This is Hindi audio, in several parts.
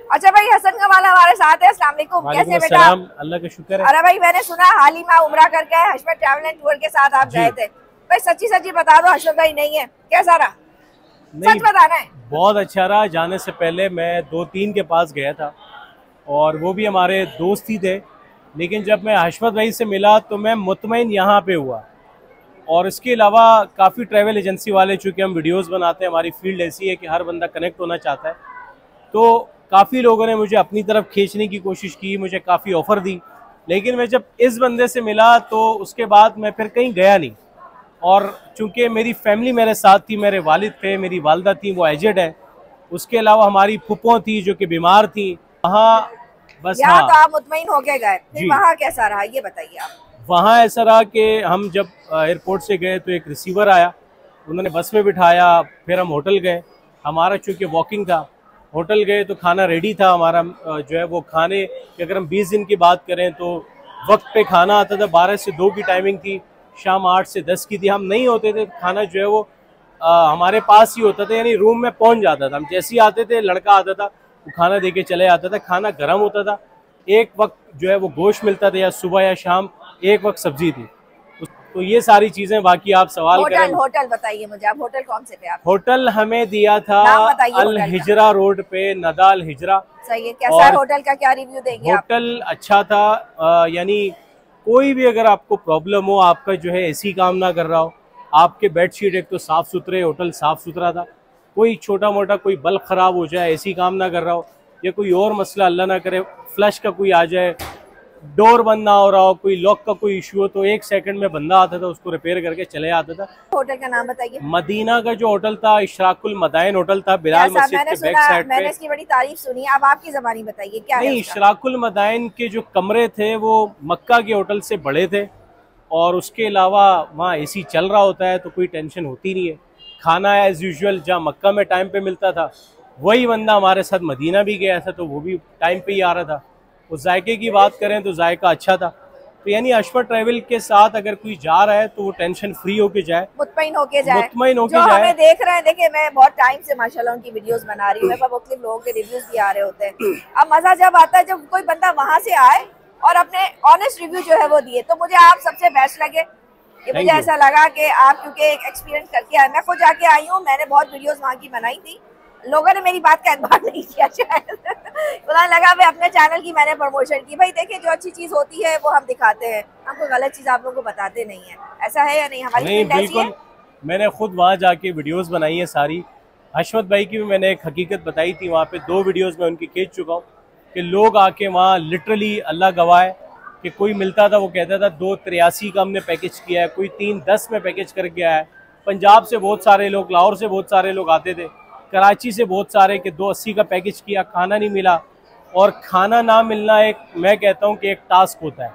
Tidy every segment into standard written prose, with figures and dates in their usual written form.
अच्छा भाई, हसन कमाल हमारे साथ है। अस्सलाम वालेकुम, कैसे बेटा? अल्लाह का शुक्र है। अरे भाई, मैंने सुना हाल ही में उम्रा करके आए, हशमत ट्रैवल एंड टूर के साथ आप गए थे। भाई सच्ची सच्ची बता दो, हशमत भाई नहीं है, कैसा रहा? नहीं, सच बताना है। बहुत अच्छा रहा। जाने से पहले मैं 2-3 के पास गया था और वो भी हमारे दोस्त ही थे, लेकिन जब मैं हशमत भाई से मिला तो मैं मुतमईन यहाँ पे हुआ। और इसके अलावा काफ़ी ट्रैवल एजेंसी वाले, चूँकि हम वीडियोस बनाते हैं, हमारी फील्ड ऐसी है कि हर बंदा कनेक्ट होना चाहता है, तो काफ़ी लोगों ने मुझे अपनी तरफ खींचने की कोशिश की, मुझे काफ़ी ऑफ़र दी। लेकिन मैं जब इस बंदे से मिला तो उसके बाद मैं फिर कहीं गया नहीं। और चूँकि मेरी फैमिली मेरे साथ थी, मेरे वालिद थे, मेरी वालदा थी, वो एजेड है, उसके अलावा हमारी फुप्पो थी जो कि बीमार थी। वहाँ बस यहाँ तो आप मुतमईन होके गए, फिर वहाँ कैसा रहा ये बताइए आप। वहाँ ऐसा रहा कि हम जब एयरपोर्ट से गए तो एक रिसीवर आया, उन्होंने बस में बिठाया, फिर हम होटल गए। हमारा चूँकि वॉकिंग था, होटल गए तो खाना रेडी था हमारा। जो है वो खाने की अगर हम 20 दिन की बात करें तो वक्त पे खाना आता था। 12 से 2 की टाइमिंग थी, शाम 8 से 10 की थी। हम नहीं होते थे, खाना जो है वो हमारे पास ही होता था, यानी रूम में पहुंच जाता था। हम जैसे ही आते थे, लड़का आता था, वो खाना दे के चले जाता था। खाना गर्म होता था। एक वक्त जो है वो गोश्त मिलता था, या सुबह या शाम, एक वक्त सब्जी थी। तो ये सारी चीजें। बाकी आप सवाल करें। होटल बताइए मुझे, आप होटल कौन से थे आप? होटल हमें दिया था अल हिजरा रोड पे, नदाल हिजरा। सही है। कैसा है होटल का, क्या रिव्यू देंगे? होटल अच्छा था। यानी कोई भी अगर आपको प्रॉब्लम हो, आपका जो है एसी काम ना कर रहा हो, आपके बेडशीट एक तो साफ सुथरे, होटल साफ सुथरा था, कोई छोटा मोटा कोई बल्ब खराब हो जाए, एसी काम ना कर रहा हो, या कोई और मसला अल्लाह ना करे फ्लश का कोई आ जाए, डोर बंद ना हो रहा हो, कोई लॉक का कोई इशू हो, तो 1 सेकंड में बंदा आता था, उसको रिपेयर करके चले आता था। होटल का नाम बताइए। मदीना का जो होटल था, इशराकुल मदाइन होटल था, बिलाल मस्जिद के बैक साइड पे। मैंने इसकी बड़ी तारीफ सुनी, अब आपकी ज़बानी बताइए क्या नहीं, इशराकुल मदाइन के जो कमरे थे वो मक्का के होटल से बड़े थे, और उसके अलावा वहाँ एसी चल रहा होता है तो कोई टेंशन होती नहीं है। खाना एज यूजुअल जहाँ मक्का में टाइम पे मिलता था, वही बंदा हमारे साथ मदीना भी गया था तो वो भी टाइम पे ही आ रहा था। उस जायके की बात करें तो जायका अच्छा था। तो यानी हशमत ट्रैवल के साथ अगर कोई जा रहा है तो वो टेंशन फ्री होके जाए, मुतमईन होके जाए। जो हमें देख रहे हैं, देखिए मैं बहुत टाइम से माशाल्लाह उनकी वीडियोस बना रही हूँ, मेरे पास मुख्तलिफ लोगों के रिव्यूज भी आ रहे होते हैं। अब मजा जब आता है जब कोई बंदा वहाँ से आए और अपने ऑनेस्ट रिव्यू जो है वो दिए, तो मुझे आप सबसे बेस्ट लगे कि मुझे ऐसा लगा कि आप क्योंकि एक एक्सपीरियंस करके आए, मैं खुद जाके आई हूँ, मैंने बहुत वीडियोस वहाँ की बनाई थी, लोगों ने मेरी बात का एतबार नहीं किया शायद उन्हें लगा मैं अपने चैनल की मैंने प्रमोशन की। भाई देखिए, जो अच्छी चीज होती है वो हम दिखाते हैं, हम कोई गलत चीज आप लोगों को बताते नहीं है। ऐसा है या नहीं? हमारी नहीं, बिल्कुल। मैंने खुद वहाँ जाके वीडियोस बनाई है सारी। हशमत भाई की भी मैंने एक हकीकत बताई थी, वहाँ पे 2 वीडियोस में उनकी खींच चुका हूँ कि लोग आके वहाँ लिटरली अल्लाह गवाह है कि कोई मिलता था वो कहता था 283 का हमने पैकेज किया है, कोई 310 में पैकेज करके आया है। पंजाब से बहुत सारे लोग, लाहौर से बहुत सारे लोग आते थे, कराची से बहुत सारे, कि 280 का पैकेज किया, खाना नहीं मिला। और खाना ना मिलना एक, मैं कहता हूँ कि एक टास्क होता है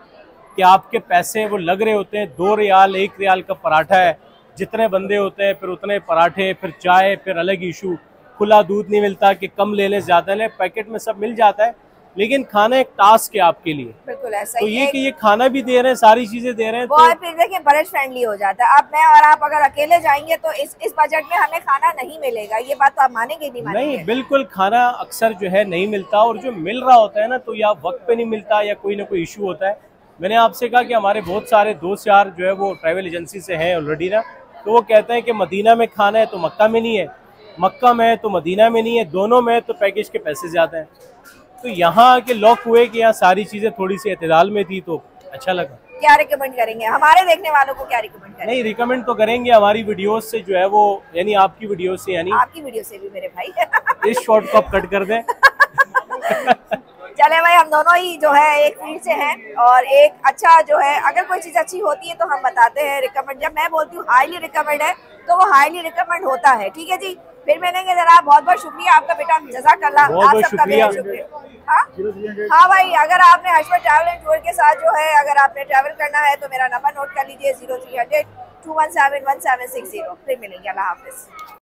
कि आपके पैसे वो लग रहे होते हैं। 2 रियाल 1 रियाल का पराठा है, जितने बंदे होते हैं फिर उतने पराठे, फिर चाय, फिर अलग इशू। खुला दूध नहीं मिलता कि कम ले लें ज़्यादा लें, पैकेट में सब मिल जाता है, लेकिन खाना एक टास्क है आपके लिए। बिल्कुल ऐसा तो ये कि ये खाना भी दे रहे हैं, सारी चीजें दे रहे हैं, तो फिर देखिए बजट फ्रेंडली हो जाता है। अब मैं और आप अगर अकेले जाएंगे तो इस बजट में हमें खाना नहीं मिलेगा, ये बात तो आप मानेंगे नहीं? नहीं, बिल्कुल खाना अक्सर जो है नहीं मिलता, और जो मिल रहा होता है ना तो या वक्त पे नहीं मिलता या कोई ना कोई इशू होता है। मैंने आपसे कहा कि हमारे बहुत सारे दोस्त यार जो है वो ट्रैवल एजेंसी से हैं ऑलरेडी ना, तो वो कहते हैं कि मदीना में खाना है तो मक्का में नहीं है, मक्का में है तो मदीना में नहीं है, दोनों में तो पैकेज के पैसे ज़्यादा हैं। तो यहाँ आके लॉक हुए कि यहाँ सारी चीज़ें थोड़ी सी एतदाल में थी तो अच्छा लगा। क्या रिकमेंड करेंगे हमारे देखने वालों को? क्या रिकमेंड करेंगे? नहीं, रिकमेंड तो करेंगे हमारी वीडियोस से जो है वो, यानी आपकी वीडियो से, यानी आपकी वीडियो से भी मेरे भाई इस शॉर्ट को आप कट कर दें चले भाई, हम दोनों ही जो है एक फील्ड से हैं, और एक अच्छा जो है अगर कोई चीज अच्छी होती है तो हम बताते हैं रिकमेंड। जब मैं बोलती हूँ हाईली रिकमेंड है तो वो हाईली रिकमेंड होता है। ठीक है जी, फिर मिलेंगे। जरा बहुत बहुत शुक्रिया आपका बेटा, जज़ाकल्लाह, आप सबका भी शुक्रिया। हाँ भाई, अगर आपने हशमत ट्रैवल एंड टूर के साथ जो है अगर आपने ट्रैवल करना है तो मेरा नंबर नोट कर लीजिए, 0300 217 1760। फिर मिलेंगे। अल्लाह हाफिज।